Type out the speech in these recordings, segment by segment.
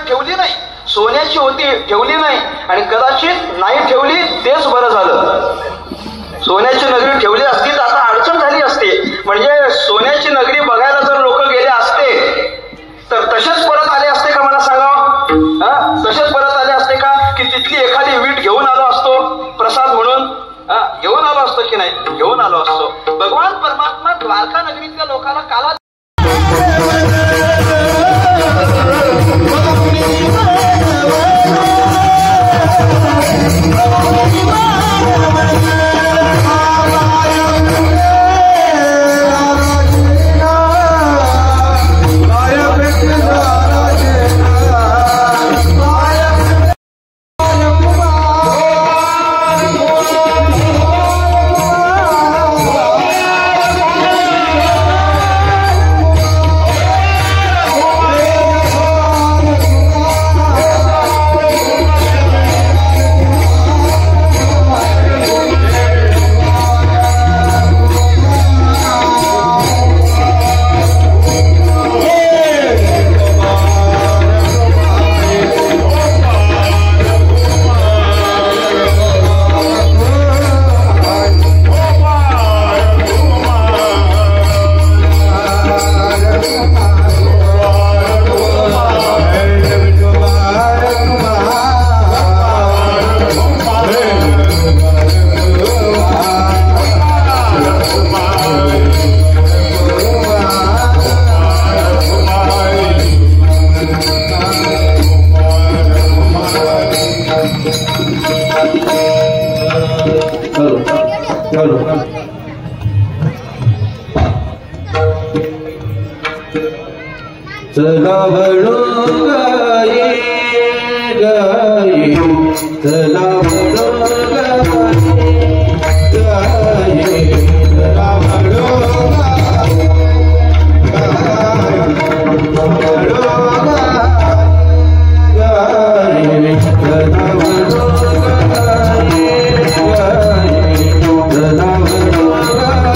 ठेवली नाही, सोन्याची होती ठेवली नाही, आणि कदाचित नाही ठेवली तेच बरं झालं. सोन्याची नगरी ठेवली असती तर आता अडचण झाली असती. म्हणजे सोन्याची नगरी बघायला जर लोक गेले असते तर तसेच परत आले असते का, मला सांगा. तसेच परत आले असते का, की तिथली एखादी वीट घेऊन आलो असतो प्रसाद म्हणून, घेऊन आलो असतो की नाही, घेऊन आलो असतो. भगवान परमात्मा द्वारका नगरीतल्या लोकांना काला चला बड़ो गाये गाये, चला बड़ो गाये गाये, चला बड़ो गाये बड़ो गाये, चला बड़ो गाये गाये, चला बड़ो गाये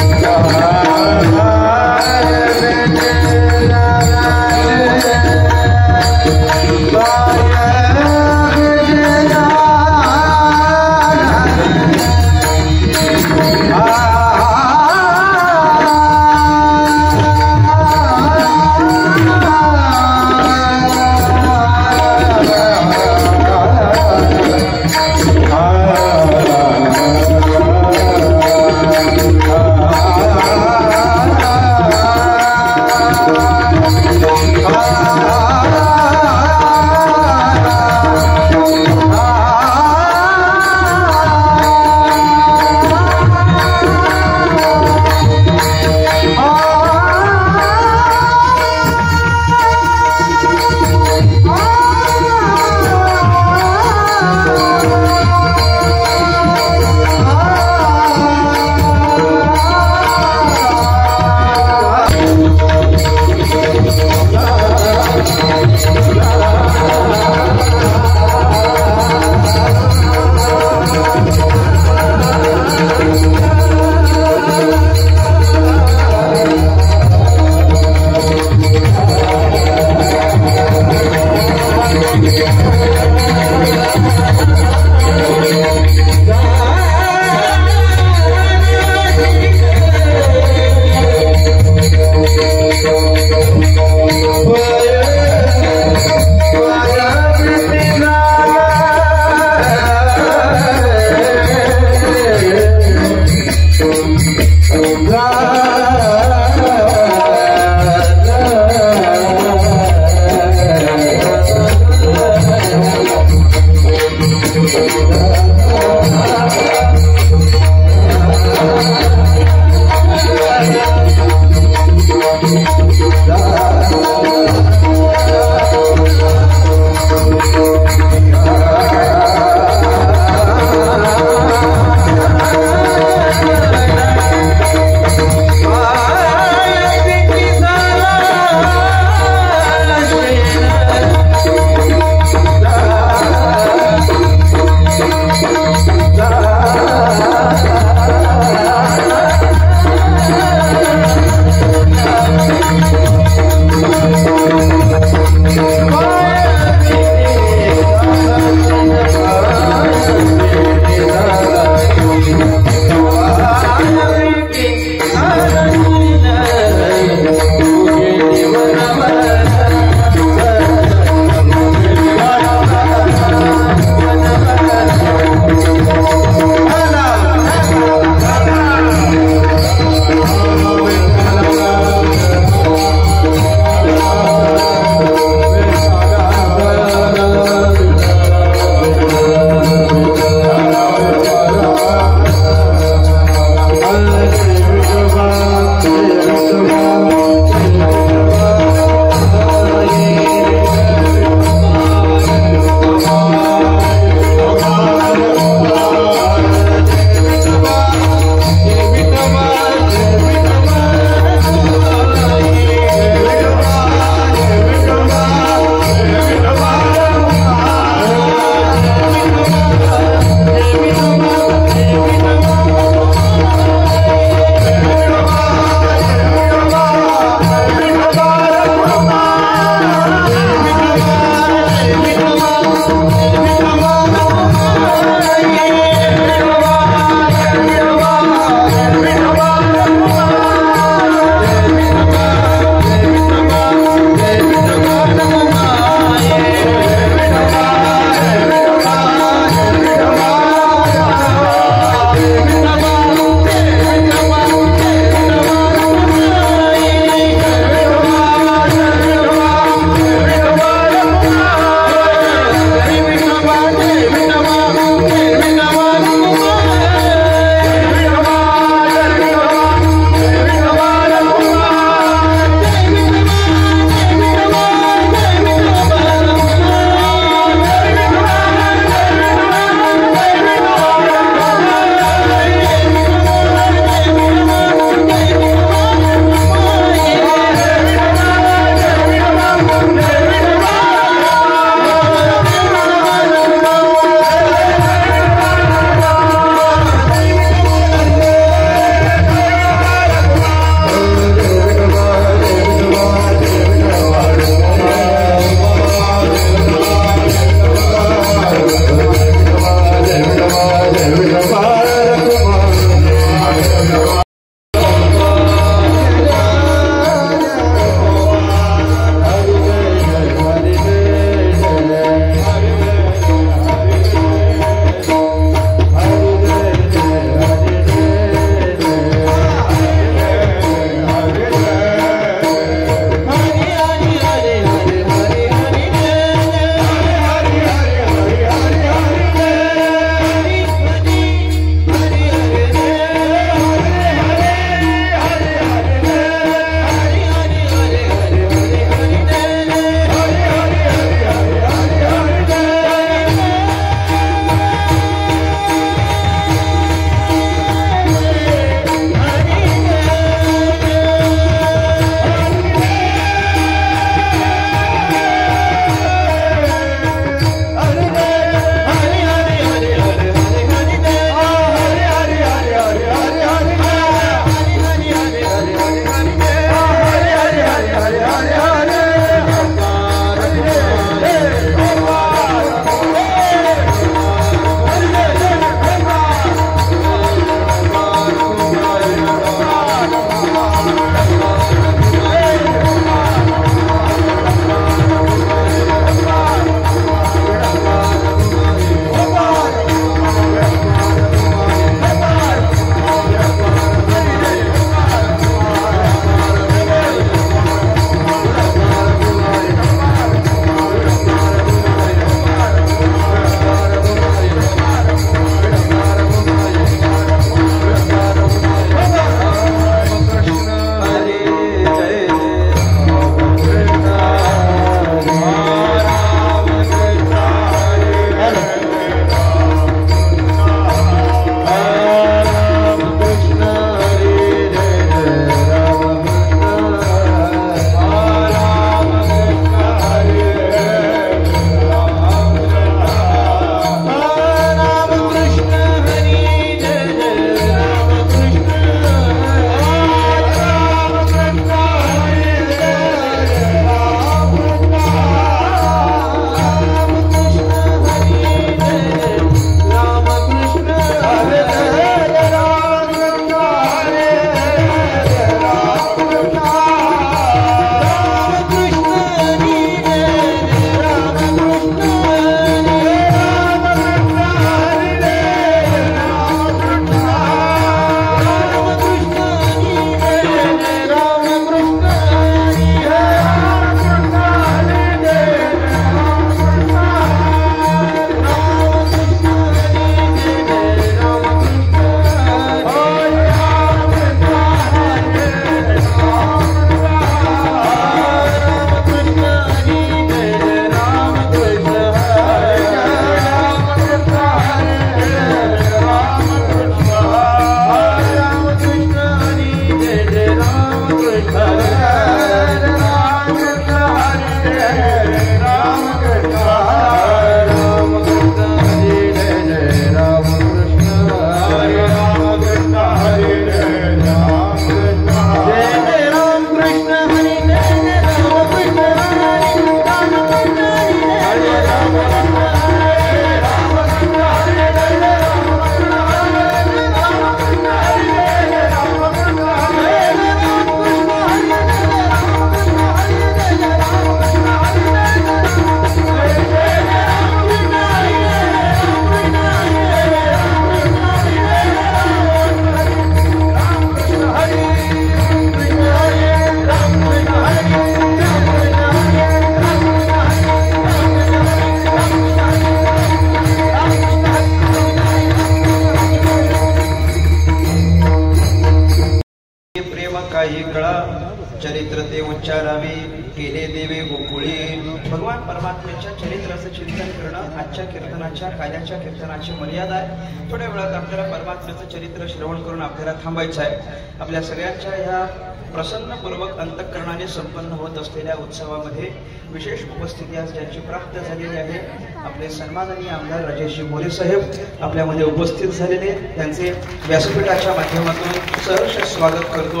भगवान परमात्म्याच्या चरित्राचं चिंतन करणं आजच्या कीर्तनाच्या काल्याच्या कीर्तनाची मर्यादा आहे. थोड्या वेळात आपल्याला परमात्म्याचं चरित्र श्रवण करून आपल्याला थांबायचं आहे. आपल्या सगळ्यांच्या ह्या प्रसन्नपूर्वक अंतःकरणाने संपन्न होत असलेल्या उत्सवामध्ये विशेष उपस्थिती आज ज्यांची प्राप्त झालेली आहे. आपले सन्माननीय आमदार राजेशजी मोरे साहेब आपल्यामध्ये उपस्थित झालेले, त्यांचे व्यासपीठाच्या माध्यमातून सहर्ष स्वागत करतो.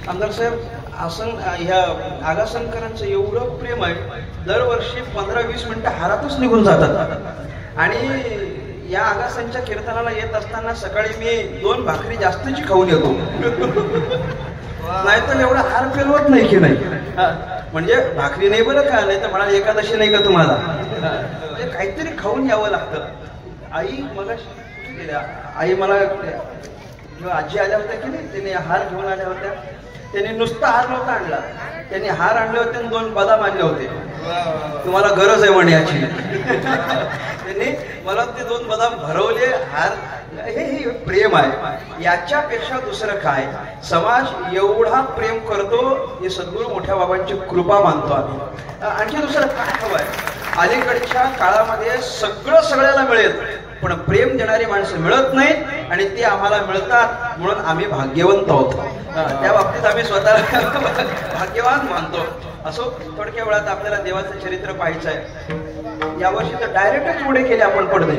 आमदार साहेब, ह्या आगासनकरांचं एवढं प्रेम आहे, दरवर्षी 15-20 मिनिटं हारातच निघून जातात. आणि या आगासनच्या कीर्तनाला येत असताना सकाळी मी 2 भाकरी जास्तची खाऊन येतो. नाहीतर एवढा हार पेलवत नाही की नाही. म्हणजे भाकरी नाही बरं का, नाही तर म्हणाल एकादशी नाही का तुम्हाला, म्हणजे काहीतरी खाऊन यावं लागतं. आई मला कुठे गेल्या, आई मला आजी आल्या होत्या की नाही, त्याने हार घेऊन आल्या होत्या. त्यांनी नुसता हार नव्हता आणला, त्यांनी हार आणले होते आणि 2 बदाम आणले होते. तुम्हाला गरज आहे म्हणे याची. त्यांनी मला ते 2 बदाम भरवले. हार, हे प्रेम आहे. याच्यापेक्षा दुसरं काय? समाज एवढा प्रेम करतो, हे सद्गुरू मोठ्या बाबांची कृपा मानतो आम्ही. आणखी दुसरं काय हवं आहे? अलीकडच्या काळामध्ये सगळं सगळ्याला मिळेल, पण प्रेम देणारी माणसं मिळत नाहीत आणि ते आम्हाला मिळतात म्हणून आम्ही भाग्यवंत आहोत. त्या बाबतीत आम्ही स्वतःला भाग्यवान मानतो. असो, थोडक्या वेळात आपल्याला देवाचं चरित्र पाहायचं आहे. यावर्षी तर डायरेक्टच उघडे केले आपण पडदे,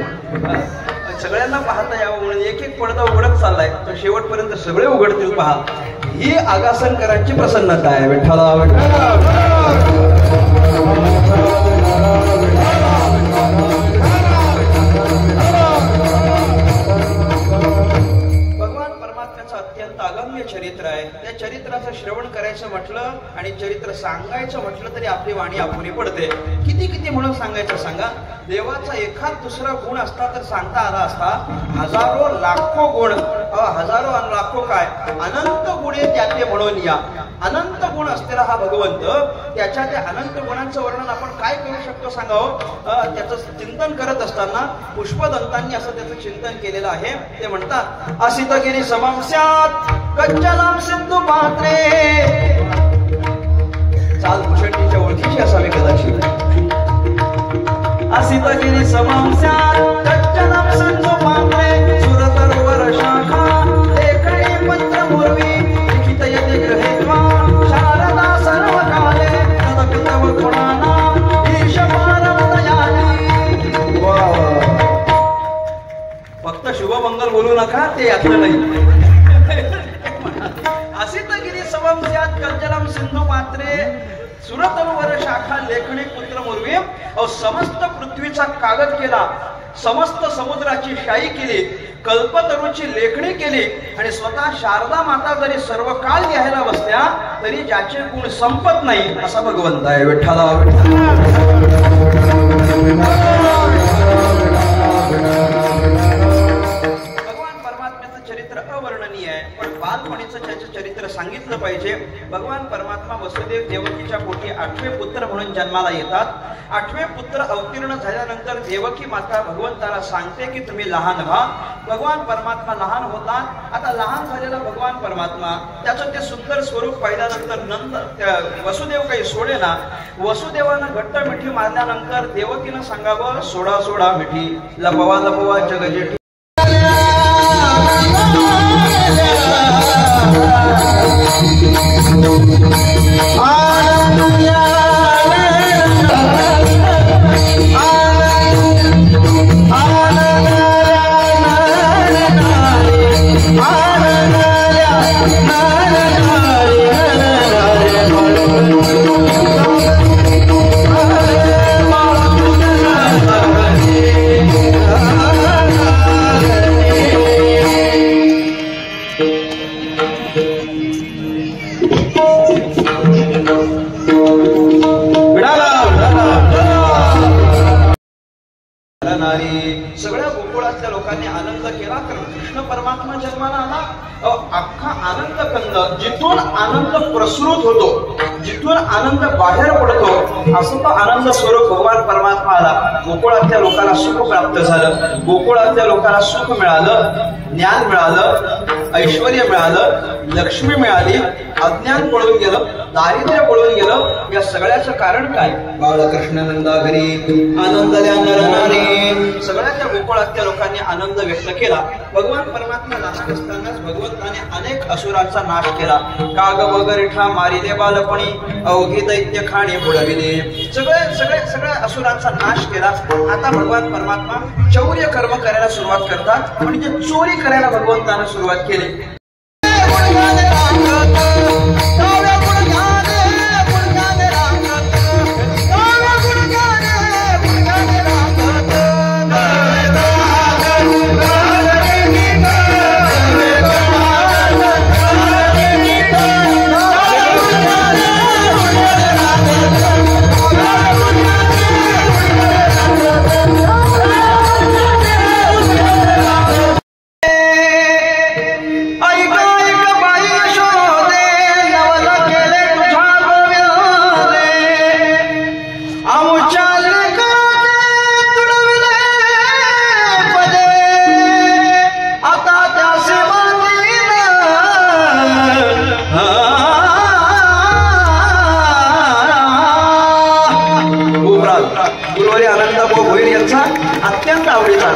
सगळ्यांना पाहता यावं म्हणून एक एक पडदा उघडत चाललाय, तर शेवटपर्यंत सगळे उघडतील पहा. ही आगासनकरांची प्रसन्नता आहे. विठ्ठला अत्यंत अगम्य चरित्र आहे. त्या चरित्राचं श्रवण करायचं म्हटलं आणि चरित्र सांगायचं म्हटलं तरी आपली वाणी अपुरी पडते. किती किती म्हणून सांगायचं सांगा. देवाचा एखाद दुसरा गुण असता तर सांगता आला असता. हजारो लाखो गुण, हजारो आणि लाखो काय, अनंत गुणे त्याचे म्हणून या. अनंत गुण असलेला हा भगवंत, त्याच्या त्या अनंत गुणांचं वर्णन आपण काय करू शकतो सांगावं. त्याचं चिंतन करत असताना पुष्पदंतांनी असं त्याचं चिंतन केलेलं आहे. ते म्हणतात, असितगिरी समंस्यात कच्चलाम सिंधू पात्रे. चाल भूषणीच्या ओळखीची असावी कदाचित. असितगिरी समंस्यात कच्चलाम सिंधू पात्रे. सुरतरोवर शाखा लेखणी पत्र पूर्वी लिखित यदि गृहीत्वा शारदा सर्वकाले तदपि तव गुणानां ईश पारमदयाली. फक्त शुभमंगल बोलू नका, ते यातलं नाही. असितगिरी समंस्यात कच्चलाम सिंधू पात्रे. सुरतरोवर शाखा लेखणी पुत्र मुर्वी. समस्त पृथ्वीचा कागद केला, समस्त समुद्राची शाई केली, कल्पतरूची लेखणी केली आणि स्वतः शारदा माता जरी सर्व काळ लिहायला बसल्या तरी ज्याचे गुण संपत नाही असा भगवंत आहे. विठ्ठला चरित्र अवर्णनीय आहे, पण बालपणीचं त्याचं चरित्र सांगितलं पाहिजे. भगवान परमात्मा वसुदेव देवकीच्या पोटी 8वे पुत्र म्हणून जन्माला येतात. 8वे पुत्र अवतीर्ण झाल्यानंतर देवकी माता भगवंताला सांगते की तुम्ही लहान व्हा. भगवान परमात्मा लहान होतात. आता लहान झालेला भगवान परमात्मा त्याचं ते सुंदर स्वरूप पाहिल्यानंतर नंतर वसुदेव काही सोडेना. वसुदेवानं घट्ट मिठी मारल्यानंतर देवकीनं सांगावं, सोडा सोडा मिठी, लपवा लपवा जगजेठी. सगळ्या गोकुळातल्या लोकांनी आनंद केला, कारण कृष्ण परमात्मा जन्माला आला. अख्खा आनंद कंद, जिथून आनंद प्रसृत होतो, जिथून आनंद बाहेर पडतो, असं तो आनंद स्वरूप भगवान परमात्मा आला. गोकुळातल्या लोकांना सुख प्राप्त झालं, गोकुळातल्या लोकांना सुख मिळालं, ज्ञान मिळालं, ऐश्वर्य मिळालं, लक्ष्मी मिळाली, अज्ञान पळून गेलं, दारिद्र्य पळून गेलं. या सगळ्याचं कारण काय? बाळकृष्णानंदा घरी आनंदल्या नरनारी. सगळ्याच्या गोकुळातल्या लोकांनी आनंद व्यक्त केला. भगवान परमात्मा लहान असतानाच भगवंताने अनेक असुरांचा नाश केला. काग वगरिठा मारिले बालपणी, अवघी दैत्य खाणे बुडविले. सगळ्या असुरांचा नाश केला. आता भगवान परमात्मा चौर्य कर्म करायला सुरुवात करतात. म्हणजे चोरी करायला भगवंताने सुरुवात केली. अत्यंत आवडीचा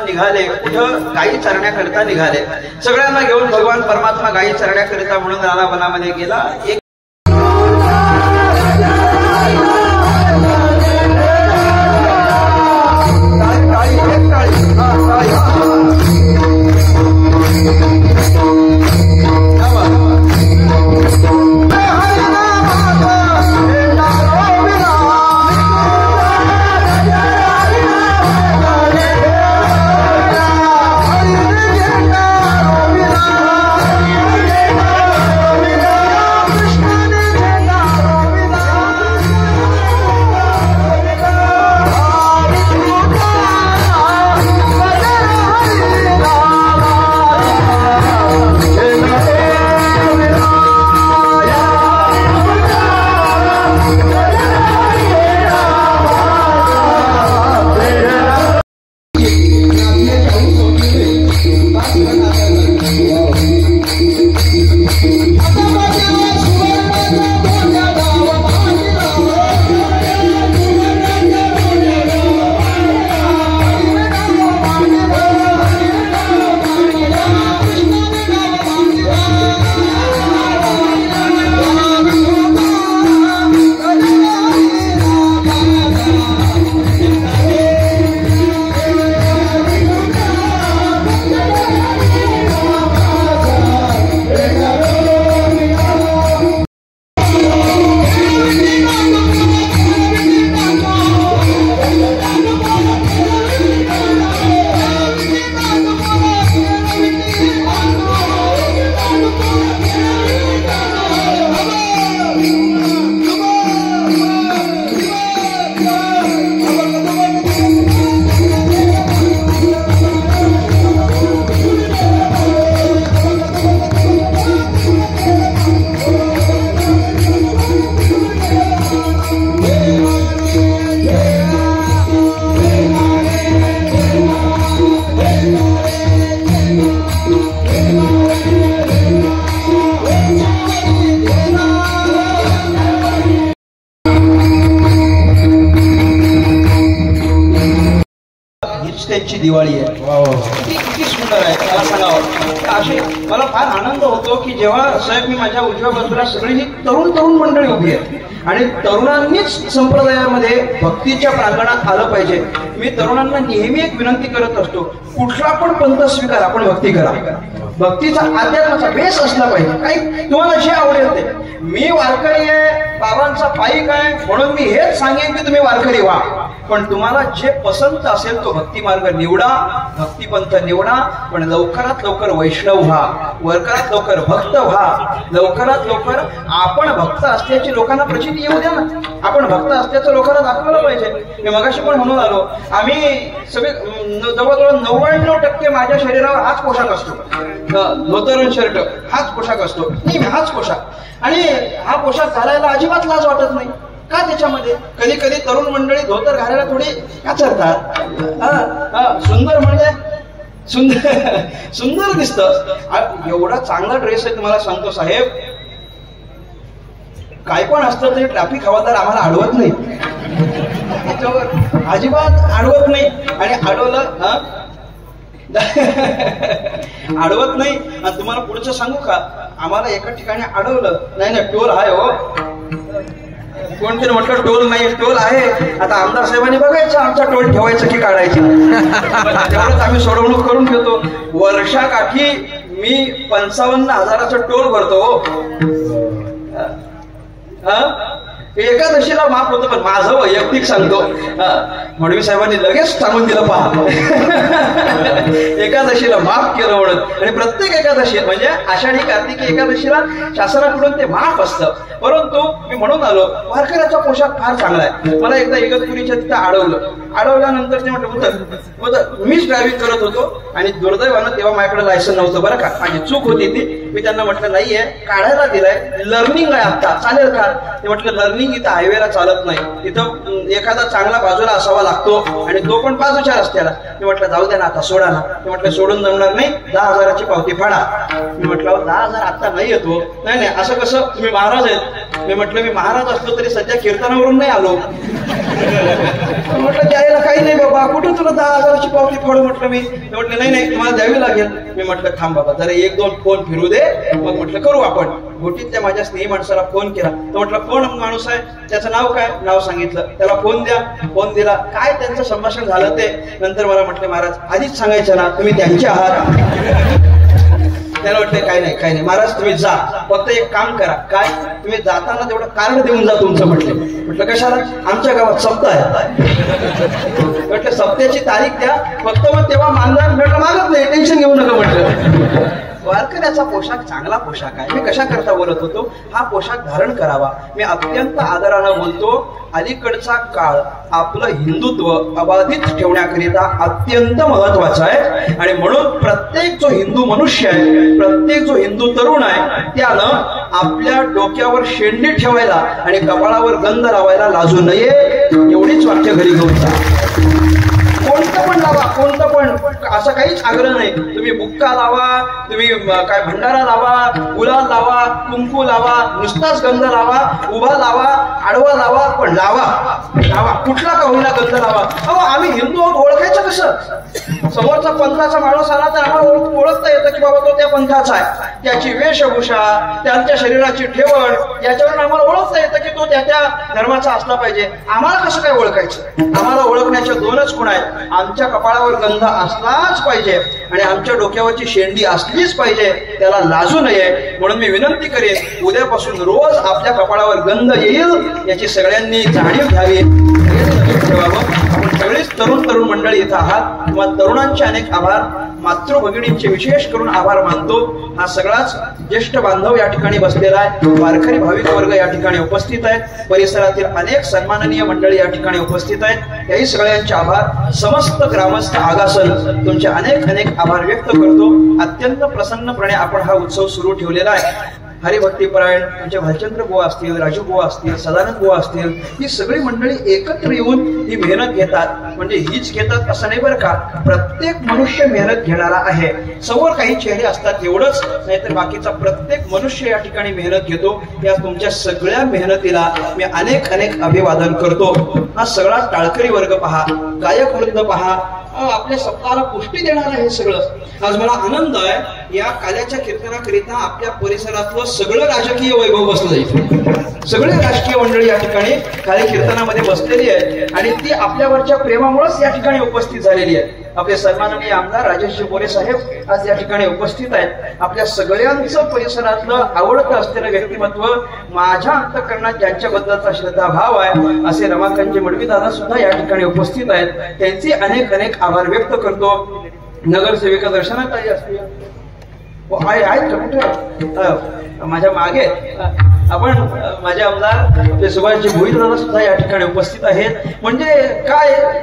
निघाले. कुठं गायी चरण्याकरिता निघाले. सगळ्यांना घेऊन भगवान परमात्मा गायी चरण्याकरिता म्हणून रानावनामध्ये गेला. हीच त्यांची दिवाळी आहे. किती सुंदर आहे मला सांगावं. असे मला फार आनंद होतो की जेव्हा साहेब मी माझ्या उजव्या बाजूला सगळी ही तरुण मंडळी उभी आहे आणि तरुणांनीच संप्रदायामध्ये भक्तीच्या प्रांगणात आलं पाहिजे. मी तरुणांना नेहमी एक विनंती करत असतो, कुठला पण पंथ स्वीकार, आपण भक्ती करा. भक्तीचा अध्यात्माचा बेस असला पाहिजे. काही तुम्हाला जे आवडेल ते. मी वारकरी आहे, बाबांचा पायिक आहे म्हणून मी हेच सांगेन की तुम्ही वारकरी व्हा, पण तुम्हाला जे पसंत असेल तो भक्ती मार्ग निवडा, भक्तिपंथ निवडा. पण लवकरात लवकर वैष्णव व्हा, लवकरात लवकर भक्त व्हा, लवकरात लवकर आपण भक्त असल्याची लोकांना प्रचिती येऊ द्या ना. आपण भक्त असल्याचं लोकांना दाखवलं पाहिजे. मी मगाशी पण म्हणून आलो, आम्ही सगळे जवळजवळ 99% माझ्या शरीरावर हाच पोशाख असतो. धोतर आणि शर्ट हाच पोशाख असतो, नेहमी हाच पोशाख. आणि हा पोशाख घालायला अजिबात लाज वाटत नाही का? त्याच्यामध्ये कधी कधी तरुण मंडळी धोतर घालायला थोडी काचरतात. सुंदर म्हणजे सुंदर दिसतं. एवढा चांगला ड्रेस आहे तुम्हाला सांगतो साहेब, काय पण असतं तरी ट्रॅफिक हवालदार आम्हाला अडवत नाही, त्याच्यावर अजिबात अडवत नाही. आणि अडवत नाही. आणि तुम्हाला पुढचं सांगू का, आम्हाला एका ठिकाणी अडवलं नाही, टोल आहे हो. कोणतरी म्हटलं टोल नाही, टोल आहे. आता आमदार साहेबांनी बघायचं आमचा टोल ठेवायचं की काढायचं. तेवढंच आम्ही सोडवणूक करून घेतो. वर्षाकाठी मी 55,000चा टोल भरतो. एकादशीला माफ होतं, पण माझं वैयक्तिक सांगतो, मडवी साहेबांनी लगेच सांगून दिलं, पहा एकादशीला माफ केलं म्हणून. आणि प्रत्येक एकादशी म्हणजे आषाढी कार्तिकी एकादशीला शासनाकडून ते माफ असतं. परंतु मी म्हणून आलो, वारकऱ्याचा पोशाख फार चांगला आहे. मला एकदा इगतपुरीच्या तिथं अडवल्यानंतर ते म्हटलं मीच ड्रायव्हिंग करत होतो आणि दुर्दैवानं तेव्हा माझ्याकडे लायसन नव्हतं बरं का, माझी चूक होती ती. मी त्यांना म्हटलं नाहीये, काढायला दिलाय, लर्निंग आहे आता, चालेल का? ते म्हटलं लर्निंग इथं हायवेला चालत नाही, इथं एखादा चांगला बाजूला असावा लागतो आणि तो पण बाजूच्या रस्त्याला. मी म्हटलं जाऊ द्या ना, आता सोडा ना. ते म्हटलं सोडून जमणार नाही, 10,000ची पावती फाडा. मी म्हटलं 10,000 आता नाही येतो. नाही असं कसं, तुम्ही महाराज आहेत. मी म्हटलं मी महाराज असलो तरी सध्या कीर्तनावरून नाही आलो. म्हटलं द्यायला काही नाही बाबा, कुठं तुला 10,000ची पावती फाडू म्हटलं मी. म्हटलं नाही तुम्हाला द्यावी लागेल. मी म्हटलं थांब बाबा जरा 1-2 फोन फिरू दे, मग म्हटलं करू आपण. घोटीतल्या माझ्या स्नेही माणसाला फोन केला. तो म्हटलं कोण माणूस आहे, त्याचं नाव काय, नाव सांगितलं. त्याला फोन द्या, फोन दिला. काय त्यांचं संभाषण झालं ते नंतर मला म्हटले महाराज आधीच सांगायचं ना, तुम्ही त्यांचे आहात. त्याला म्हटलं काय नाही महाराज तुम्ही जा, फक्त एक काम करा, काय तुम्ही जाताना तेवढं कार्ड देऊन जा तुमचं. म्हटलं कशाला, आमच्या गावात सप्ताह आहे. म्हटलं सप्त्याची तारीख द्या फक्त, मग तेव्हा मानणार. म्हटलं मागत नाही, टेन्शन घेऊ नका म्हटलं. वारकऱ्याचा पोशाख चांगला पोशाख आहे. मी कशा करता बोलत होतो, हा पोशाख धारण करावा. मी अत्यंत आदरानं बोलतो, अलीकडचा काळ आपलं हिंदुत्व अबाधित ठेवण्याकरिता अत्यंत महत्वाचा आहे. आणि म्हणून प्रत्येक जो हिंदू मनुष्य आहे, प्रत्येक जो हिंदू तरुण आहे, त्यानं आपल्या डोक्यावर शेंडी ठेवायला आणि कपाळावर गंध लावायला लाजू नये. एवढीच वाक्य घरी घेऊन जा. कोणतं पण लावा, कोणतं पण, असं काहीच आग्रह नाही. तुम्ही बुक्का लावा, तुम्ही काय भंडारा लावा, गुलाल लावा, कुंकू लावा, नुसताच गंध लावा, उभा लावा, आडवा लावा, पण लावा. कुठला का होईना गंध लावा. अहो आम्ही हिंदू आहोत, ओळखायचं कसं? समोरचा पंथाचा माणूस आला तर आम्हाला ओळखता येतं की बाबा तो त्या पंथाचा आहे. त्याची वेशभूषा, त्यांच्या शरीराची ठेवण, याच्यावरून आम्हाला ओळखता येतं की तो त्या धर्माचा असला पाहिजे. आम्हाला कसं काय ओळखायचं? आम्हाला ओळखण्याच्या 2च गुण आहेत. आमच्या कपाळावर गंध असलाच पाहिजे आणि आमच्या डोक्यावरची शेंडी असलीच पाहिजे, त्याला लाजू नये. म्हणून मी विनंती करेन, उद्यापासून रोज आपल्या कपाळावर गंध येईल याची सगळ्यांनी जाणीव घ्यावी. आपण सगळेच तरुण मंडळी इथं आहात. किंवा तरुणांचे अनेक आभार, मातृभगिनींचे विशेष करून आभार मानतो. हा सगळाच ज्येष्ठ बांधव या ठिकाणी बसलेला आहे, वारकरी भाविक वर्ग या ठिकाणी उपस्थित आहे, परिसरातील अनेक सन्माननीय मंडळी या ठिकाणी उपस्थित आहेत. याही सगळ्यांचे आभार. समस्त ग्रामस्थ आगासन तुमचे अनेक आभार व्यक्त करतो. अत्यंत प्रसन्नपणे आपण हा उत्सव सुरू ठेवलेला आहे. हरिभक्तीपरायण आमचे भालचंद्र बुवा असतील, राजू बुवा असतील, सदानंद बुवा असतील, ही सगळी मंडळी एकत्र येऊन ही मेहनत घेतात. म्हणजे हीच घेतात असं नाही बरं का, प्रत्येक मनुष्य मेहनत घेणारा आहे. समोर काही चेहरे असतात एवढंच, नाहीतर बाकीचा प्रत्येक मनुष्य या ठिकाणी मेहनत घेतो. या तुमच्या सगळ्या मेहनतीला मी अनेक अभिवादन करतो. हा सगळा टाळकरी वर्ग पहा, गायक वृंद पहा, आपल्या सप्ताहाला पुष्टी देणार आहे सगळं। आज मला आनंद आहे, या काल्याच्या कीर्तनाकरिता आपल्या परिसरातलं सगळं राजकीय वैभव बसलं जाईल। सगळे राजकीय मंडळी या ठिकाणी काल्या कीर्तनामध्ये बसलेली आहे आणि ती आपल्यावरच्या प्रेमामुळेच या ठिकाणी उपस्थित झालेली आहे। आपले सन्माननीय आमदार राजेश बोरे साहेब आज या ठिकाणी उपस्थित आहेत। आपल्या सगळ्यांचं परिसरातलं आवडतं असलेलं व्यक्तिमत्व, माझ्या अंतःकरणात ज्यांच्याबद्दलचा श्रद्धाभाव आहे असे रमाकांतजी मडवी दादा सुद्धा या ठिकाणी उपस्थित आहेत। त्यांचे अनेक अनेक आभार व्यक्त करतो। नगरसेविका दर्शनाताई असतील, आहेत का कुठे माझ्या मागे, आपण माझे आमदार सुभाषजी भोईर दादा सुद्धा या ठिकाणी उपस्थित आहेत। म्हणजे काय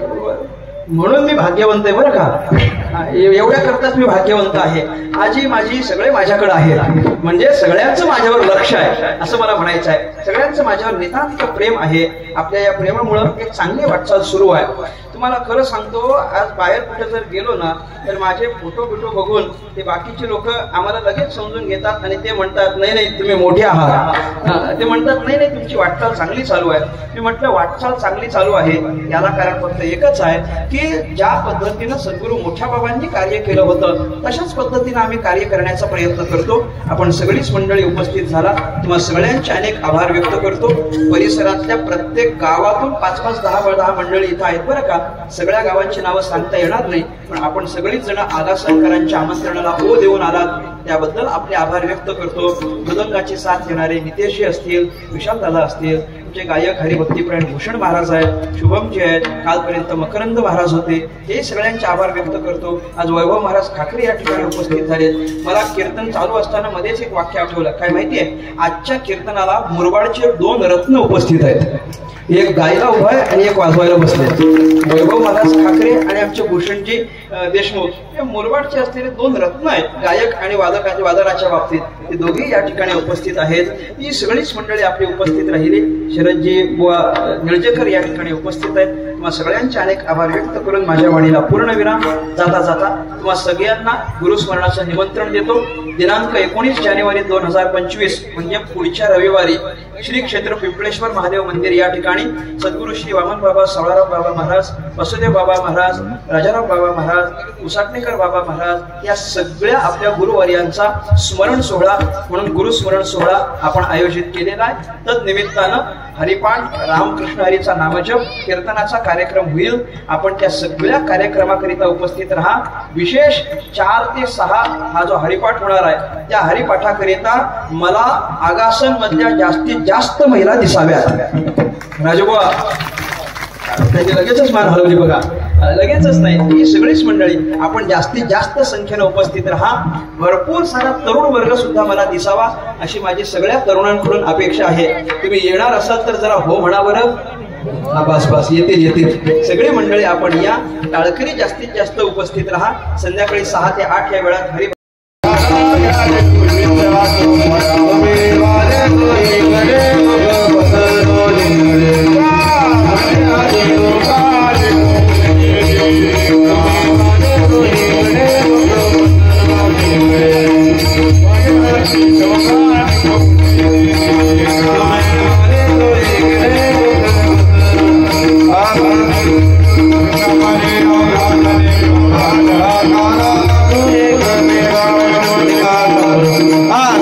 म्हणून मी भाग्यवंत आहे बरं का, एवढ्या करताच मी भाग्यवंत आहे। आजी माझी सगळे माझ्याकडे आहेत, म्हणजे सगळ्यांचं माझ्यावर लक्ष आहे असं मला म्हणायचं आहे। सगळ्यांचं माझ्यावर नितांत प्रेम आहे। आपल्या या प्रेमामुळं एक चांगली वाटचाल सुरू आहे। तुम्हाला खरं सांगतो, आज बाहेर कुठे जर गेलो ना तर माझे फोटो बघून ते बाकीचे लोक आम्हाला लगेच समजून घेतात आणि ते म्हणतात नाही नाही तुम्ही मोठे आहात, ते म्हणतात नाही नाही तुमची वाटचाल चांगली चालू आहे। मी म्हटलं वाटचाल चांगली चालू आहे याला कारण फक्त एकच आहे की ज्या पद्धतीनं सद्गुरू मोठ्या बाबांनी कार्य केलं होतं तशाच पद्धतीनं आम्ही कार्य करण्याचा प्रयत्न करतो। आपण सगळीच मंडळी उपस्थित झाला, तुम्हा सगळ्यांचे अनेक आभार व्यक्त करतो। परिसरातल्या प्रत्येक गावातून 5-5, 10 मंडळी इथं आहेत बरं का। सगळ्या गावांची नावं सांगता येणार नाही, पण आपण सगळीच जण आगासनकरांच्या आमंत्रणाला हो देऊन आलात त्याबद्दल आपले आभार व्यक्त करतो। मृदंगाची साथ देणारे नितेशजी असतील, विशाल दादा असतील, तुमचे गायक हरिभक्तीप्राण भूषण महाराज आहेत, शुभमजी आहेत, कालपर्यंत मकरंद महाराज होते, हे सगळ्यांचे आभार व्यक्त करतो। आज वैभव महाराज ठाकरे या ठिकाणी उपस्थित झाले। मला कीर्तन चालू असताना मध्येच एक वाक्य आठवलं, काय माहितीये, आजच्या कीर्तनाला मुरबाडचे 2 रत्न उपस्थित आहेत, एक गायला उभा आहे आणि एक वाजवायला बसले। वैभव महाराज ठाकरे आणि आमचे भूषणजी देशमुख हे मुरबाडचे असलेले 2 रत्न आहेत, गायक आणि वादनाच्या बाबतीत ते दोघे या ठिकाणी उपस्थित आहेत। ही सगळीच मंडळी आपली उपस्थित राहिली। शरदजी बुवा निळजेकर या ठिकाणी उपस्थित आहेत। तुम्हा सगळ्यांचे अनेक आभार व्यक्त करून माझ्या वाणीला पूर्णविराम जाता तुम्हा सगळ्यांना गुरुस्मरणाचं निमंत्रण देतो। दिनांक 19 जानेवारी 2025 म्हणजे पुढच्या रविवारी श्री क्षेत्र पिंपळेश्वर महादेव मंदिर या ठिकाणी सद्गुरू श्री वामन बाबा, सावळाराव बाबा महाराज, वसुदेव बाबा महाराज, राजाराव बाबा महाराज, उसाटणेकर बाबा महाराज या सगळ्या आपल्या गुरुवर्यांचा स्मरण सोहळा म्हणून गुरुस्मरण सोहळा आपण आयोजित केलेला आहे। तद्निमित्तानं हरिपाठ, रामकृष्ण हरीचा नामजप, कीर्तनाचा कार्यक्रम होईल। आपण त्या सगळ्या कार्यक्रमाकरिता उपस्थित राहा। विशेष 4 ते 6 हा जो हरिपाठ होणार आहे त्या हरिपाठाकरिता मला आगासन मधल्या जास्तीत जास्त महिला दिसाव्यात। राजबुवा त्याची लगेचच मान हलवली बघा, लगेचच नाही, ही सगळीच मंडळी आपण जास्तीत जास्त संख्येने उपस्थित राहा। भरपूर सारा तरुण वर्ग सुद्धा मला दिसावा अशी माझी सगळ्या तरुणांकडून अपेक्षा आहे। तुम्ही येणार असाल तर जरा हो म्हणा बरं। बस येतील सगळे मंडळी आपण या। टाळकरी जास्तीत जास्त उपस्थित राहा। संध्याकाळी 6 ते 8 या वेळात हरी Ah,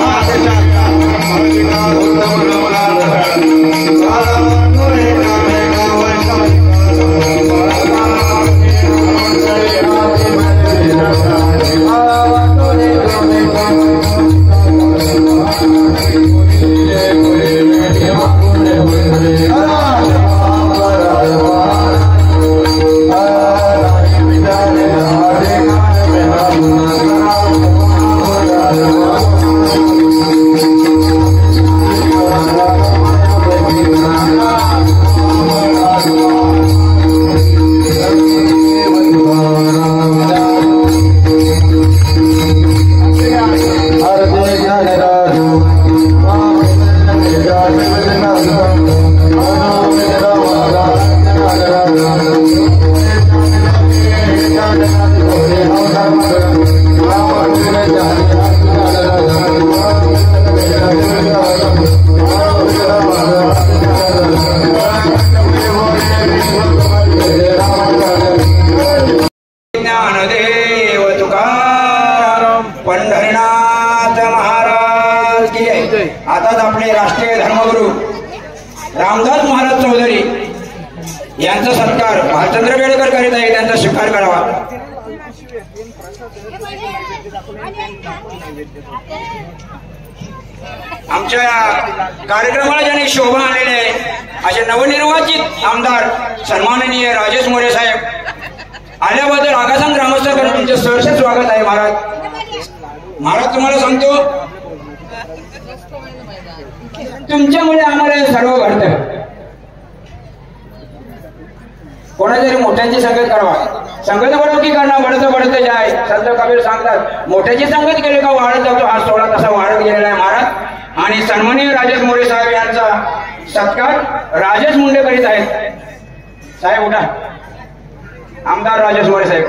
ज्ञानदेव तुकाराम पंढरीनाथ महाराज की जय. आताच आपले राष्ट्रीय धर्मगुरु रामदास महाराज चौधरी यांचा सत्कार भालचंद्र बेडेकर करीत आहे. त्यांचा स्वीकार करावा. आमच्या कार्यक्रमाला ज्यांनी शोभा आणलेले आहे असे नवनिर्वाचित आमदार सन्माननीय राजेश मोरे साहेब आल्याबद्दल आकाशात ग्रामस्थांकडून तुमचे सहर्ष स्वागत आहे. महाराज तुम्हाला सांगतो तुमच्यामुळे आम्हाला हे सर्व घडतं. कोणातरी मोठ्यांची संगत करावा. संगत बडो की करणार बढत बढत जाय. संत कबीर सांगतात मोठ्याची संगत केली का वाढत जातो. हा सोहळा तसा वाढत गेलेला आहे महाराज. आणि सन्माननीय राजेश मोरे साहेब यांचा सत्कार राजेश मुंडे करीत आहेत. साहेब उठा. आमदार राजेश मोरे साहेब.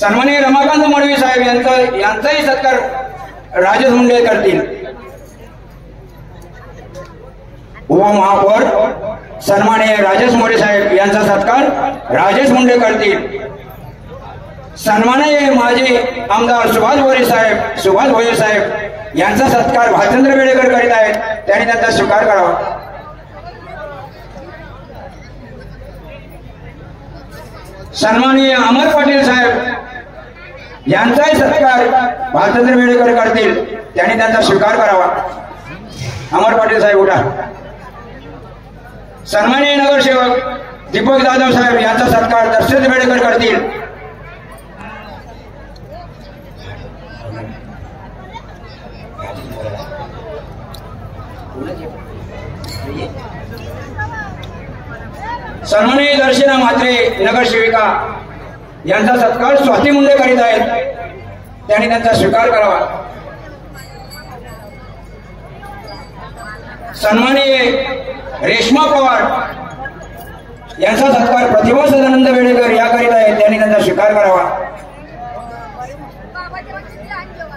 सन्माननीय रमाकांत मडवी साहेब यांचाही सत्कार राजेश मुंडे करतील. उपमहापौर सन्माननीय राजेश मोरे साहेब यांचा सत्कार राजेश मुंडे करतील. सन्माननीय माजी आमदार सुभाष भोये साहेब यांचा सत्कार भालचंद्र बेडेकर करीत आहेत. त्यांनी त्यांचा स्वीकार करावा. सन्माननीय अमर पाटील साहेब यांचाही सत्कार भालचंद्र बेडेकर करतील. त्यांनी त्यांचा स्वीकार करावा. अमर पाटील साहेब उठा. सन्माननीय नगरसेवक दीपक जाधव साहेब यांचा सत्कार दशरथ बेडेकर करतील. सन्माननीय दर्शना म्हात्रे नगरसेविका यांचा सत्कार स्वाती मुंडे करीत आहेत. त्यांनी त्यांचा स्वीकार करावा. सन्माननीय रेश्मा पवार यांचा सत्कार प्रतिभा सदानंद बेडेकर या करीत आहेत. त्यांनी त्यांचा स्वीकार करावा.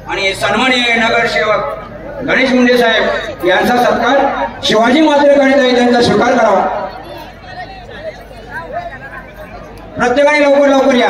आणि सन्माननीय नगरसेवक गणेश मुंडे साहेब यांचा सत्कार शिवाजी म्हात्रे करीत आहेत. त्यांचा स्वीकार करावा. प्रत्येकाने लवकर लवकर या.